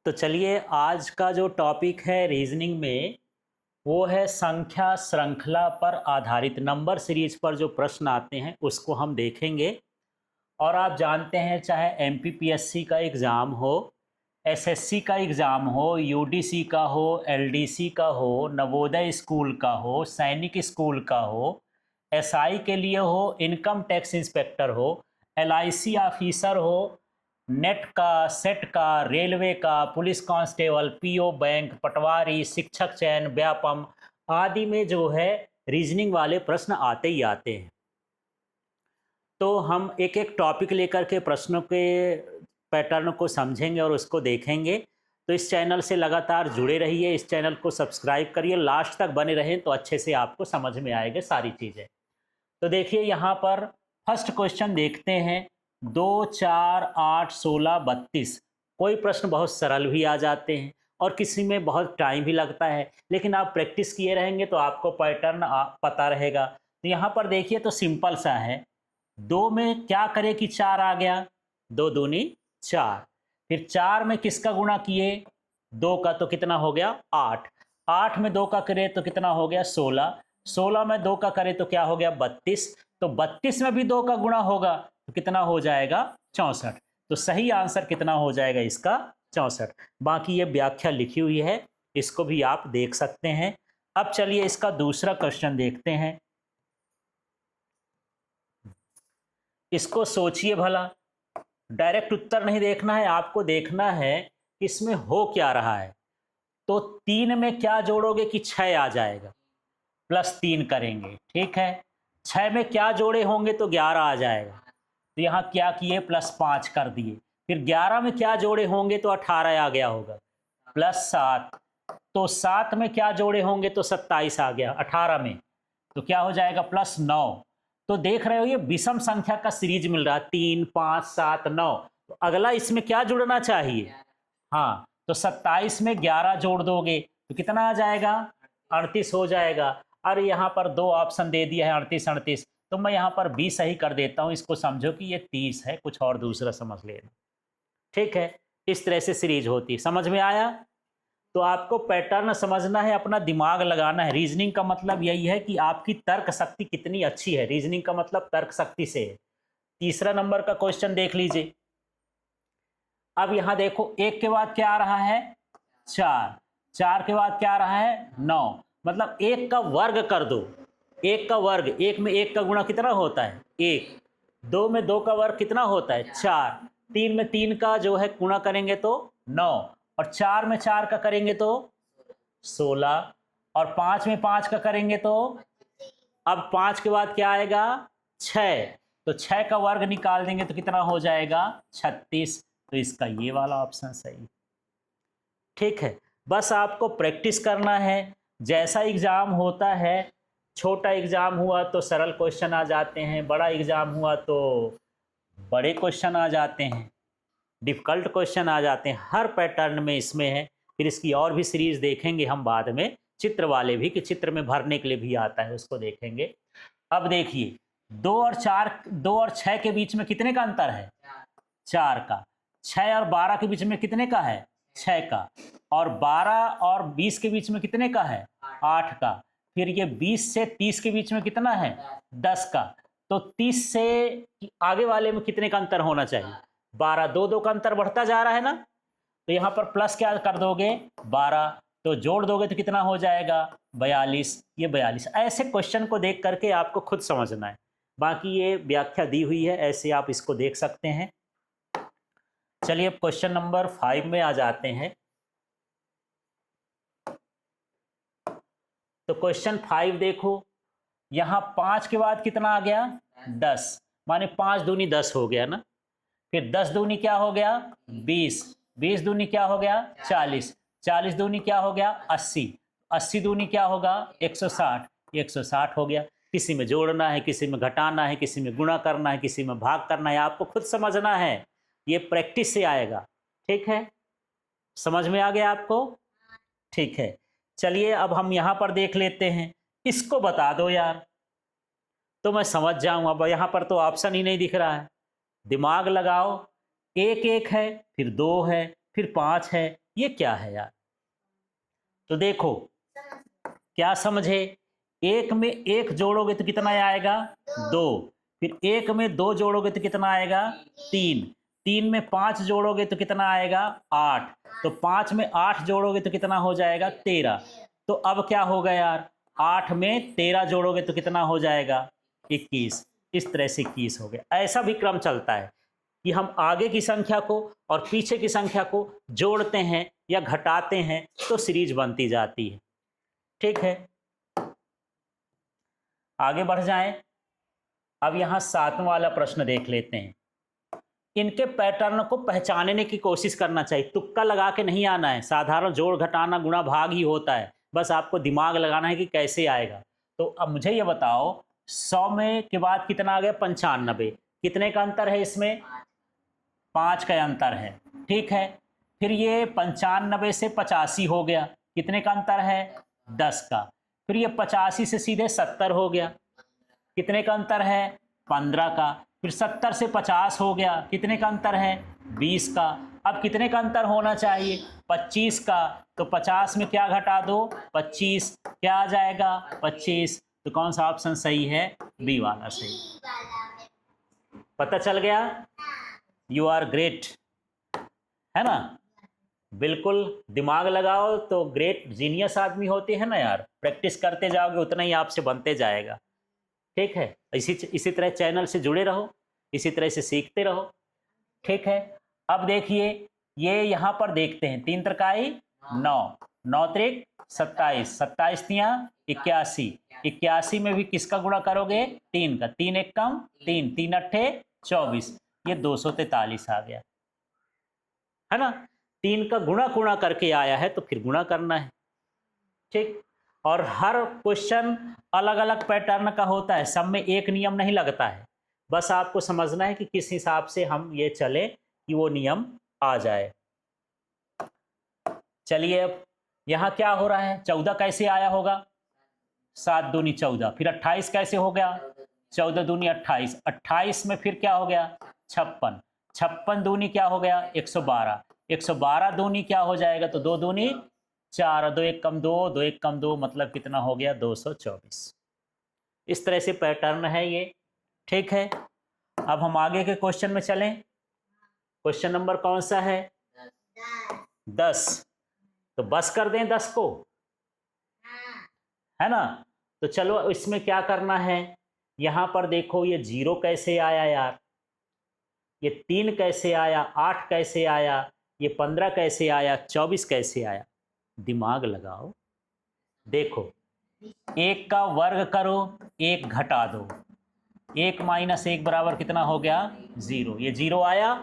तो चलिए आज का जो टॉपिक है रीजनिंग में वो है संख्या श्रृंखला पर आधारित नंबर सीरीज पर जो प्रश्न आते हैं उसको हम देखेंगे। और आप जानते हैं चाहे एमपीपीएससी का एग्ज़ाम हो, एसएससी का एग्ज़ाम हो, यूडीसी का हो, एलडीसी का हो, नवोदय स्कूल का हो, सैनिक स्कूल का हो, एसआई के लिए हो, इनकम टैक्स इंस्पेक्टर हो, एलआईसी ऑफिसर हो, नेट का, सेट का, रेलवे का, पुलिस कांस्टेबल, पीओ बैंक, पटवारी, शिक्षक चयन, व्यापम आदि में जो है रीजनिंग वाले प्रश्न आते ही आते हैं। तो हम एक एक टॉपिक लेकर के प्रश्नों के पैटर्न को समझेंगे और उसको देखेंगे। तो इस चैनल से लगातार जुड़े रहिए, इस चैनल को सब्सक्राइब करिए, लास्ट तक बने रहें तो अच्छे से आपको समझ में आएगा सारी चीज़ें। तो देखिए यहाँ पर फर्स्ट क्वेश्चन देखते हैं। 2, 4, 8, 16, 32। कोई प्रश्न बहुत सरल भी आ जाते हैं और किसी में बहुत टाइम भी लगता है, लेकिन आप प्रैक्टिस किए रहेंगे तो आपको पैटर्न पता रहेगा। तो यहाँ पर देखिए तो सिंपल सा है। 2 में क्या करे कि 4 आ गया, 2 दूनी 4। फिर 4 में किसका गुणा किए, 2 का, तो कितना हो गया 8। 8 में 2 का करे तो कितना हो गया 16। 16 में 2 का करे तो क्या हो गया 32। तो 32 में भी 2 का गुणा होगा तो कितना हो जाएगा 64। तो सही आंसर कितना हो जाएगा इसका 64। बाकी ये व्याख्या लिखी हुई है, इसको भी आप देख सकते हैं। अब चलिए इसका दूसरा क्वेश्चन देखते हैं। इसको सोचिए भला, डायरेक्ट उत्तर नहीं देखना है, आपको देखना है इसमें हो क्या रहा है। तो 3 में क्या जोड़ोगे कि 6 आ जाएगा, +3 करेंगे, ठीक है। 6 में क्या जोड़े होंगे तो 11 आ जाएगा, तो यहाँ क्या किए +5 कर दिए। फिर 11 में क्या जोड़े होंगे तो 18 आ गया होगा, +7। तो 7 में क्या जोड़े होंगे तो 27 आ गया 18 में, तो क्या हो जाएगा +9। तो देख रहे हो ये विषम संख्या का सीरीज मिल रहा है, 3, 5, 7, 9। तो अगला इसमें क्या जुड़ना चाहिए, हाँ, तो 27 में 11 जोड़ दोगे तो कितना आ जाएगा 38 हो जाएगा। और यहाँ पर 2 ऑप्शन दे दिया है 38 38, तो मैं यहाँ पर 20 सही कर देता हूँ। इसको समझो कि ये 30 है, कुछ और दूसरा समझ लेना, ठीक है। इस तरह से सीरीज होती है, समझ में आया। तो आपको पैटर्न समझना है, अपना दिमाग लगाना है। रीजनिंग का मतलब यही है कि आपकी तर्क शक्ति कितनी अच्छी है, रीजनिंग का मतलब तर्क शक्ति से है। तीसरा नंबर का क्वेश्चन देख लीजिए। अब यहां देखो, 1 के बाद क्या आ रहा है 4, 4 के बाद क्या आ रहा है 9, मतलब 1 का वर्ग कर दो। 1 का वर्ग, 1 में 1 का गुणा कितना होता है 1, 2 में 2 का वर्ग कितना होता है 4, 3 में 3 का जो है गुणा करेंगे तो 9, और 4 में 4 का करेंगे तो 16, और 5 में 5 का करेंगे तो, अब 5 के बाद क्या आएगा 6, तो 6 का वर्ग निकाल देंगे तो कितना हो जाएगा 36। तो इसका ये वाला ऑप्शन सही, ठीक है। बस आपको प्रैक्टिस करना है। जैसा एग्ज़ाम होता है, छोटा एग्ज़ाम हुआ तो सरल क्वेश्चन आ जाते हैं, बड़ा एग्ज़ाम हुआ तो बड़े क्वेश्चन आ जाते हैं, डिफ़िकल्ट क्वेश्चन आ जाते हैं। हर पैटर्न में इसमें है। फिर इसकी और भी सीरीज़ देखेंगे हम बाद में, चित्र वाले भी, कि चित्र में भरने के लिए भी आता है, उसको देखेंगे। अब देखिए 2 और 6 के बीच में कितने का अंतर है 4 का। 6 और 12 के बीच में कितने का है 6 का। और 12 और 20 के बीच में कितने का है 8 का। फिर ये 20 से 30 के बीच में कितना है 10 का। तो 30 से आगे वाले में कितने का अंतर होना चाहिए 12। 2 का अंतर बढ़ता जा रहा है ना, तो यहाँ पर प्लस क्या कर दोगे 12, तो जोड़ दोगे तो कितना हो जाएगा 42। ये 42। ऐसे क्वेश्चन को देख करके आपको खुद समझना है। बाकी ये व्याख्या दी हुई है, ऐसे आप इसको देख सकते हैं। चलिए अब क्वेश्चन नंबर 5 में आ जाते हैं। तो क्वेश्चन 5 देखो, यहाँ 5 के बाद कितना आ गया 10, माने 5 दूनी 10 हो गया ना। फिर 10 दूनी क्या हो गया 20, 20 दूनी क्या हो गया 40, 40 दूनी क्या हो गया 80, 80 दूनी क्या होगा 160, 160 हो गया। किसी में जोड़ना है, किसी में घटाना है, किसी में गुणा करना है, किसी में भाग करना है, आपको खुद समझना है। ये प्रैक्टिस से आएगा, ठीक है। समझ में आ गया आपको, ठीक है। चलिए अब हम यहाँ पर देख लेते हैं। इसको बता दो यार, तो मैं समझ जाऊँ। अब यहाँ पर तो ऑप्शन ही नहीं दिख रहा है, दिमाग लगाओ। 1 1 है, फिर 2 है, फिर 5 है, ये क्या है यार? तो देखो क्या समझे, एक में एक जोड़ोगे तो कितना आएगा? 2। फिर एक में 2 जोड़ोगे तो कितना आएगा? 3। 3 में 5 जोड़ोगे तो कितना आएगा? 8। तो 5 में 8 जोड़ोगे तो कितना हो जाएगा? 13। तो अब क्या होगा यार, 8 में 13 जोड़ोगे तो कितना हो जाएगा? 21। इस तरह से 21 हो गया। ऐसा भी क्रम चलता है कि हम आगे की संख्या को और पीछे की संख्या को जोड़ते हैं या घटाते हैं तो सीरीज बनती जाती है। ठीक है, आगे बढ़ जाएं। अब यहां 7वां वाला प्रश्न देख लेते हैं। इनके पैटर्न को पहचानने की कोशिश करना चाहिए, तुक्का लगा के नहीं आना है। साधारण जोड़ घटाना गुणा भाग ही होता है, बस आपको दिमाग लगाना है कि कैसे आएगा। तो अब मुझे ये बताओ, 100 में के बाद कितना आ गया? 95। कितने का अंतर है इसमें? 5 का अंतर है। ठीक है, फिर ये 95 से 85 हो गया, कितने का अंतर है? 10 का। फिर ये 85 से सीधे 70 हो गया, कितने का अंतर है? 15 का। फिर 70 से 50 हो गया, कितने का अंतर है? 20 का। अब कितने का अंतर होना चाहिए? 25 का। तो 50 में क्या घटा दो? 25। क्या आ जाएगा? 25। तो कौन सा ऑप्शन सही है? बी वाला सही। पता चल गया? यू आर ग्रेट, है ना? बिल्कुल दिमाग लगाओ तो ग्रेट जीनियस आदमी होते हैं ना यार। प्रैक्टिस करते जाओगे उतना ही आपसे बनते जाएगा। ठीक है, इसी तरह चैनल से जुड़े रहो, इसी तरह से सीखते रहो। ठीक है, अब देखिए ये यहाँ पर देखते हैं, 3 त्रिकाई 9, 9 त्रिक 27, 27 तियाँ 81, 81 में भी किसका गुणा करोगे? 3 का। 3 एक कम 3, 3 अट्ठे 24, ये 243 आ गया, है ना? 3 का गुणा करके आया है तो फिर गुणा करना है। ठीक, और हर क्वेश्चन अलग अलग पैटर्न का होता है, सब में एक नियम नहीं लगता है। बस आपको समझना है कि किस हिसाब से हम ये चले कि वो नियम आ जाए। चलिए, अब यहाँ क्या हो रहा है? 14 कैसे आया होगा? 7 दूनी 14। फिर 28 कैसे हो गया? 14 दूनी 28। 28 में फिर क्या हो गया? 56। 56 दूनी क्या हो गया? 112। 112 दूनी क्या हो जाएगा? तो 2 दूनी 4, 2 एक कम 2, 2 एक कम 2, मतलब कितना हो गया? 224। इस तरह से पैटर्न है ये। ठीक है, अब हम आगे के क्वेश्चन में चलें। क्वेश्चन नंबर कौन सा है? 10। तो बस कर दें 10 को, है ना? तो चलो इसमें क्या करना है, यहां पर देखो ये 0 कैसे आया यार, ये 3 कैसे आया, 8 कैसे आया, ये 15 कैसे आया, 24 कैसे आया? दिमाग लगाओ। देखो, 1 का वर्ग करो, 1 घटा दो, 1 माइनस 1 बराबर कितना हो गया? 0। ये 0 आया।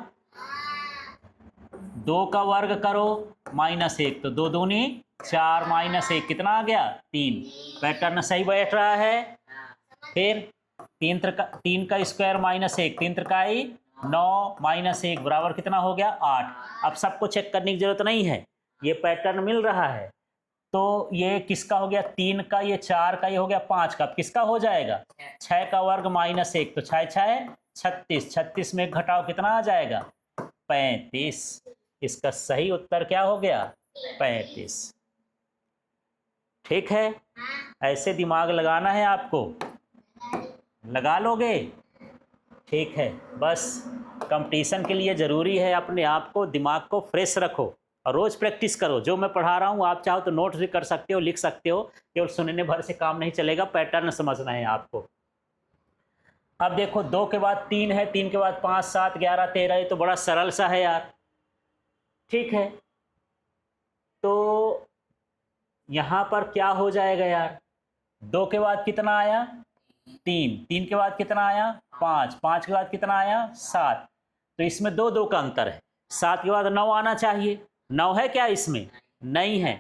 2 का वर्ग करो -1, तो 2 दूनी 4, -1 कितना आ गया? 3। पैटर्न सही बैठ रहा है। फिर 3 का स्क्वायर -1, 3 त्रिकाई 9 -1 बराबर कितना हो गया? 8। अब सबको चेक करने की जरूरत नहीं है, ये पैटर्न मिल रहा है। तो ये किसका हो गया? 3 का, ये 4 का, ये हो गया 5 का। अब किसका हो जाएगा? 6 का वर्ग -1, तो 6 6 36। 36 में घटाओ कितना आ जाएगा? 35। इसका सही उत्तर क्या हो गया? 35। ठीक है, ऐसे दिमाग लगाना है आपको, लगा लोगे? ठीक है, बस कंपटीशन के लिए ज़रूरी है अपने आप को, दिमाग को फ्रेश रखो और रोज़ प्रैक्टिस करो। जो मैं पढ़ा रहा हूँ आप चाहो तो नोट्स भी कर सकते हो, लिख सकते हो, केवल सुनने भर से काम नहीं चलेगा, पैटर्न समझना है आपको। अब देखो 2 के बाद 3 है, 3 के बाद 5, 7, 11, 13, ये तो बड़ा सरल सा है यार। ठीक है, तो यहाँ पर क्या हो जाएगा यार? 2 के बाद कितना आया? 3, 3 के बाद कितना आया? 5, 5 के बाद कितना आया? 7। तो इसमें 2 2 का अंतर है। 7 के बाद 9 आना चाहिए, 9 है क्या इसमें? नहीं है,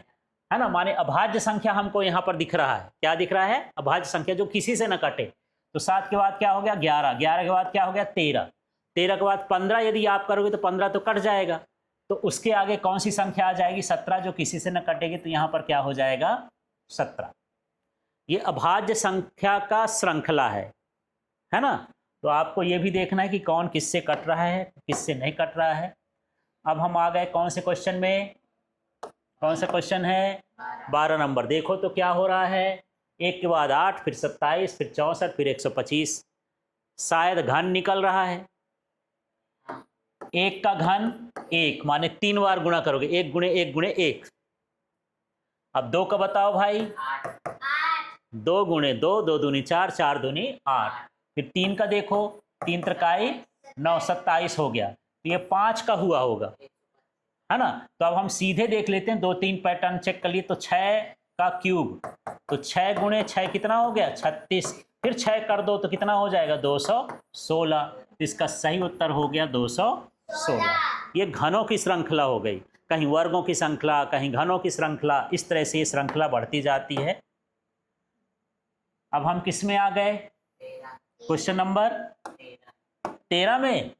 है ना? माने अभाज्य संख्या हमको यहाँ पर दिख रहा है। क्या दिख रहा है? अभाज्य संख्या जो किसी से न कटे। तो 7 के बाद क्या हो गया? 11, 11 के बाद क्या हो गया? 13, 13 के बाद 15 यदि आप करोगे तो 15 तो कट जाएगा, तो उसके आगे कौन सी संख्या आ जाएगी? 17, जो किसी से न कटेगी, तो यहाँ पर क्या हो जाएगा? 17। ये अभाज्य संख्या का श्रृंखला है ना? तो आपको ये भी देखना है कि कौन किससे कट रहा है, किससे नहीं कट रहा है। अब हम आ गए कौन से क्वेश्चन में? कौन सा क्वेश्चन है? 12 नंबर। देखो तो क्या हो रहा है, 1 के बाद 8, फिर 27, फिर 64, फिर 125। शायद घन निकल रहा है। 1 का घन 1 माने 3 बार गुणा करोगे, 1 गुणे 1 गुणे 1। अब 2 का बताओ भाई, 2 गुणे 2, 2 दूनी 4, 4 दूनी 8। फिर 3 का देखो, 3 त्रिकाई 9, 27 हो गया। तो ये 5 का हुआ होगा, है ना। तो अब हम सीधे देख लेते हैं, 2-3 पैटर्न चेक कर लिए। तो 6 का क्यूब, तो 6 गुणे 6 कितना हो गया? 36। फिर 6 कर दो तो कितना हो जाएगा? 216। तो इसका सही उत्तर हो गया 216। ये घनों की श्रृंखला हो गई, कहीं वर्गों की श्रृंखला, कहीं घनों की श्रृंखला, इस तरह से ये श्रृंखला बढ़ती जाती है। अब हम किस में आ गए? क्वेश्चन नंबर 13 में।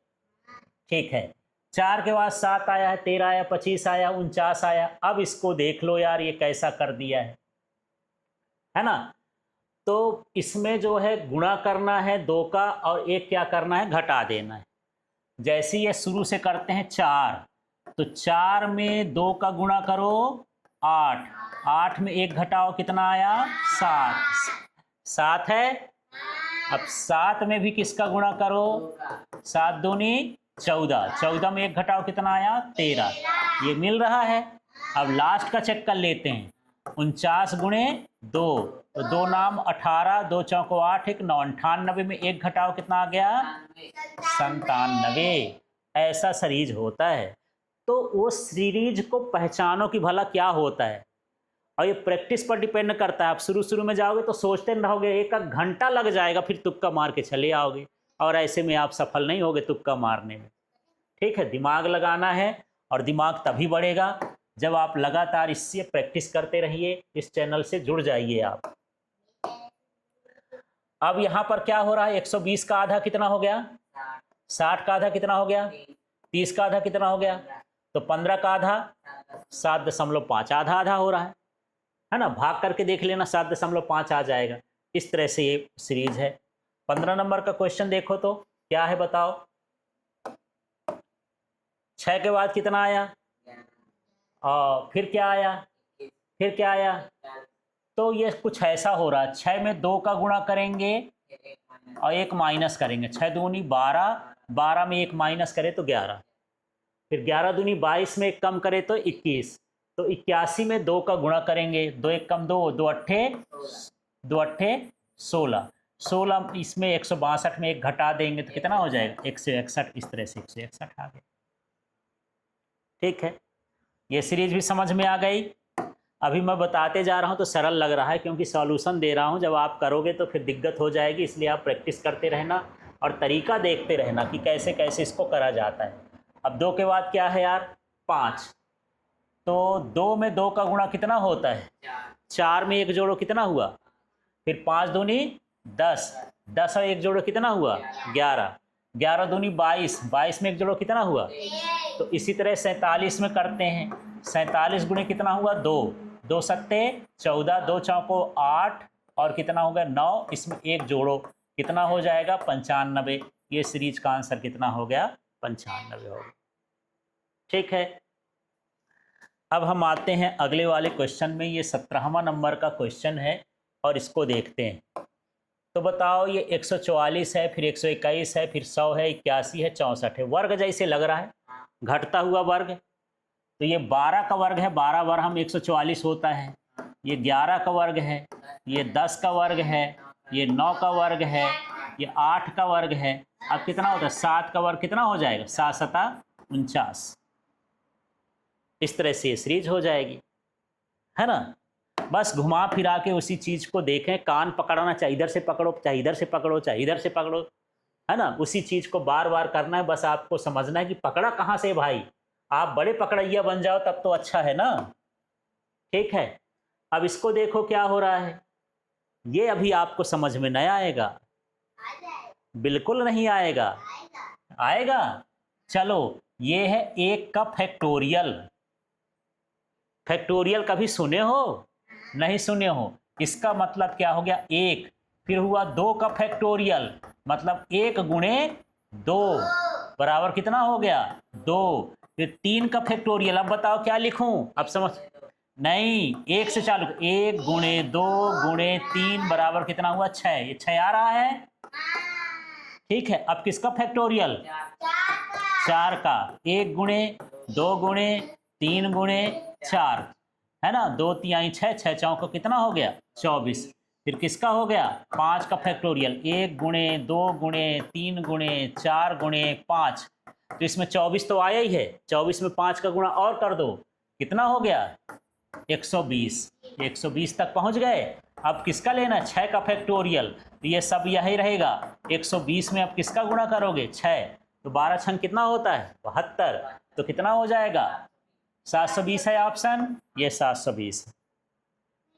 ठीक है, 4 के बाद 7 आया है, 13 आया, 25 आया, 49 आया। अब इसको देख लो यार, ये कैसा कर दिया है ना। तो इसमें जो है गुणा करना है 2 का, और एक क्या करना है? घटा देना है। जैसे ये शुरू से करते हैं 4, तो 4 में 2 का गुणा करो 8, 8 में 1 घटाओ, कितना आया? 7। 7 है। अब 7 में भी किसका गुणा करो? 7 दूनी 14, 14 में 1 घटाओ, कितना आया? 13। ये मिल रहा है। अब लास्ट का चेक कर लेते हैं, 49 गुणे 2, तो 2 नाम 18, 2 चौको 8, 1 9, 98 में 1 घटाओ, कितना आ गया? 97। ऐसा सीरीज होता है। तो वो सीरीज को पहचानो कि भला क्या होता है, और ये प्रैक्टिस पर डिपेंड करता है। आप शुरू में जाओगे तो सोचते रहोगे, 1 घंटा लग जाएगा, फिर तुक्का मार के चले आओगे, और ऐसे में आप सफल नहीं होगे तुक्का मारने में। ठीक है, दिमाग लगाना है, और दिमाग तभी बढ़ेगा जब आप लगातार इससे प्रैक्टिस करते रहिए। इस चैनल से जुड़ जाइए आप। अब यहाँ पर क्या हो रहा है? 120 का आधा कितना हो गया? 60 का आधा कितना हो गया? 30 का आधा कितना हो गया? तो 15 का आधा 7.5, आधा आधा हो रहा है ना। भाग करके देख लेना, 7.5 आ जाएगा। इस तरह से ये सीरीज है। 15 नंबर का क्वेश्चन देखो तो क्या है, बताओ। 6 के बाद कितना आया? और फिर क्या आया? फिर क्या आया? तो ये कुछ ऐसा हो रहा है, 6 में 2 का गुणा करेंगे और 1 माइनस करेंगे। 6 दूनी 12, 12 में 1 माइनस करे तो 11, फिर 11 दूनी 22 में 1 कम करे तो 21, तो 81 में 2 का गुणा करेंगे, 2 1 कम 2, 2 अट्ठे 16, 16 इसमें 162 में 1 घटा देंगे तो कितना हो जाएगा? 161। इस तरह से 161 आ गया। ठीक है, ये सीरीज भी समझ में आ गई। अभी मैं बताते जा रहा हूँ तो सरल लग रहा है, क्योंकि सॉल्यूशन दे रहा हूँ। जब आप करोगे तो फिर दिक्कत हो जाएगी, इसलिए आप प्रैक्टिस करते रहना और तरीका देखते रहना कि कैसे कैसे इसको करा जाता है। अब 2 के बाद क्या है यार? 5। तो 2 में 2 का गुणा कितना होता है? 4 में 1 जोड़ो, कितना हुआ? फिर 5 दूनी 10, 10 और 1 जोड़ो, कितना हुआ? 11, 11 दूनी 22, 22 में 1 जोड़ो, कितना हुआ? तो इसी तरह 47 में करते हैं। 47 गुणे कितना हुआ? 2, 2 सत्ते 14, 2 चौको 8, और कितना होगा? 9, इसमें 1 जोड़ो, कितना हो जाएगा? 95। ये सीरीज का आंसर कितना हो गया? 95 हो गया। ठीक है, अब हम आते हैं अगले वाले क्वेश्चन में। ये 17वां नंबर का क्वेश्चन है और इसको देखते हैं। तो बताओ, ये 144 है, फिर 121 है, फिर 100 है, 81 है, 64 है। वर्ग जैसे लग रहा है, घटता हुआ वर्ग। तो ये 12 का वर्ग है, 12 बार हम 144 होता है। ये 11 का वर्ग है, ये 10 का वर्ग है, ये 9 का वर्ग है, ये 8 का वर्ग है। अब कितना होता है? 7 का वर्ग कितना हो जाएगा? 7 सता 49। इस तरह से ये सीरीज हो जाएगी, है ना। बस घुमा फिरा के उसी चीज को देखें, कान पकड़ना, चाहे इधर से पकड़ो, चाहे इधर से पकड़ो, चाहे इधर से पकड़ो, है ना। उसी चीज को बार बार करना है। बस आपको समझना है कि पकड़ा कहाँ से भाई। आप बड़े पकड़ैया बन जाओ तब तो अच्छा है ना। ठीक है, अब इसको देखो क्या हो रहा है। ये अभी आपको समझ में नहीं आएगा, बिल्कुल नहीं आएगा। आएगा। चलो, ये है 1 का फैक्टोरियल। फैक्टोरियल कभी सुने हो? नहीं सुने हो। इसका मतलब क्या हो गया? 1, फिर हुआ 2 का फैक्टोरियल, मतलब 1 गुणे 2 बराबर कितना हो गया? 2। फिर 3 का फैक्टोरियल। अब बताओ क्या लिखूं? अब समझ, नहीं, एक से चालू, 1 गुणे 2 गुणे 3 बराबर कितना हुआ 6। ये 6 आ रहा है, ठीक है। अब किसका फैक्टोरियल? 4 का। 1 गुणे 2 गुणे 3 गुणे 4 है ना, 2 तिहाई 6, 6 चौको कितना हो गया 24। फिर किसका हो गया 5 का फैक्टोरियल, 1 गुणे 2 गुणे 3 गुणे 4 गुणे 5। तो इसमें 24 तो आया ही है, 24 में 5 का गुणा और कर दो, कितना हो गया 120। 120 तक पहुंच गए। अब किसका लेना, 6 का फैक्टोरियल, तो ये सब यही रहेगा। 120 में अब किसका गुणा करोगे 6, तो 12 छंग कितना होता है 72, तो कितना हो जाएगा 720 है ऑप्शन, ये 720।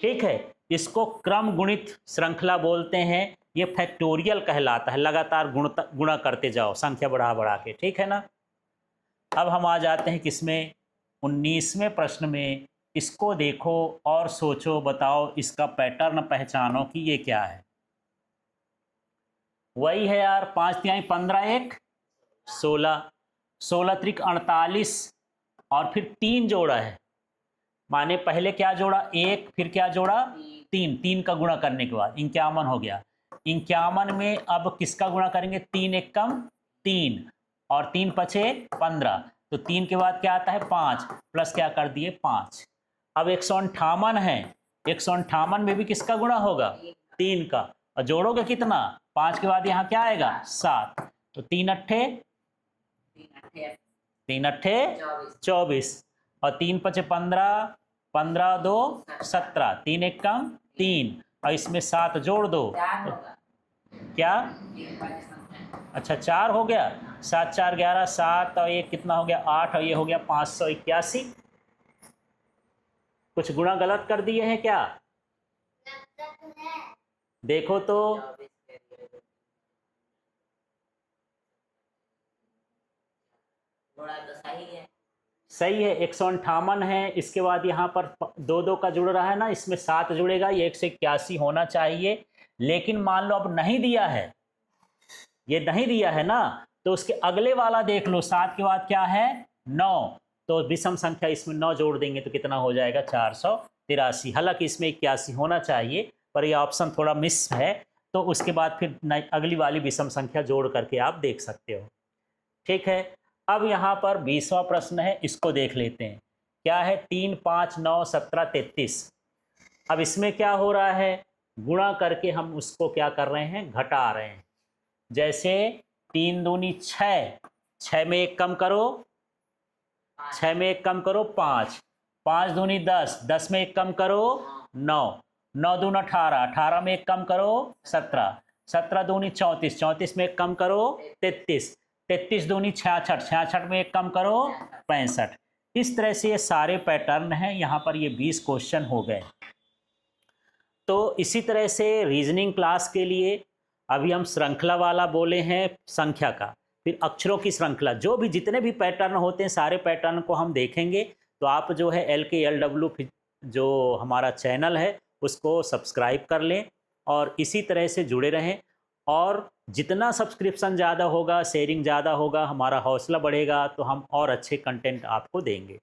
ठीक है, इसको क्रम गुणित श्रृंखला बोलते हैं। ये फैक्टोरियल कहलाता है, लगातार गुणा करते जाओ संख्या बढ़ा बढ़ा के, ठीक है ना। अब हम आ जाते हैं किसमें 19वें प्रश्न में। इसको देखो और सोचो, बताओ इसका पैटर्न पहचानो कि ये क्या है। वही है यार, 5 तिहाई 15 1 16, 16 त्रिक 48 और फिर 3 जोड़ा है, माने पहले क्या जोड़ा 1, फिर क्या जोड़ा 3, 3 का गुणा करने के बाद 51 हो गया। 51 में अब किसका गुणा करेंगे, 3 1 कम 3 और 3 पचे 15, तो 3 के बाद क्या आता है 5 प्लस क्या कर दिए 5। अब 158 है, 158 में भी किसका गुणा होगा 3 का, और जोड़ोगे कितना 5 के बाद यहाँ क्या आएगा 7, तो 3 अट्ठे 24 और 3 पचे 15, 15 2 17, 3 1 कम 3 और इसमें 7 जोड़ दो, क्या अच्छा 4 हो गया, 7 4 11, 7 और 1 कितना हो गया 8 और ये हो गया 581। कुछ गुणा गलत कर दिए हैं क्या, देखो तो। सही है, 158 है, इसके बाद यहाँ पर 2 2 का जुड़ रहा है ना, इसमें 7 जुड़ेगा, ये 181 होना चाहिए। लेकिन मान लो अब नहीं दिया है, ये नहीं दिया है ना, तो उसके अगले वाला देख लो, 7 के बाद क्या है 9, तो विषम संख्या इसमें 9 जोड़ देंगे तो कितना हो जाएगा 483। हालांकि इसमें 81 होना चाहिए, पर यह ऑप्शन थोड़ा मिस है, तो उसके बाद फिर अगली वाली विषम संख्या जोड़ करके आप देख सकते हो। ठीक है, अब यहाँ पर 20वां प्रश्न है, इसको देख लेते हैं। क्या है 3 5 9 17 33। अब इसमें क्या हो रहा है, गुणा करके हम उसको क्या कर रहे हैं घटा रहे हैं। जैसे 3 दूनी 6, 6 में 1 कम करो, 6 में 1 कम करो 5, 5 दूनी 10, 10 में 1 कम करो 9, 9 दूना 18, 18 में 1 कम करो 17, 17 दूनी 34, 34 में 1 कम करो 33, 33 दूनी 66, 66 में 1 कम करो 65। इस तरह से ये सारे पैटर्न हैं, यहाँ पर ये 20 क्वेश्चन हो गए। तो इसी तरह से रीजनिंग क्लास के लिए अभी हम श्रृंखला वाला बोले हैं संख्या का, फिर अक्षरों की श्रृंखला, जो भी जितने भी पैटर्न होते हैं सारे पैटर्न को हम देखेंगे। तो आप जो है LKLW जो हमारा चैनल है उसको सब्सक्राइब कर लें और इसी तरह से जुड़े रहें, और जितना सब्सक्रिप्शन ज़्यादा होगा, शेयरिंग ज़्यादा होगा, हमारा हौसला बढ़ेगा, तो हम और अच्छे कंटेंट आपको देंगे।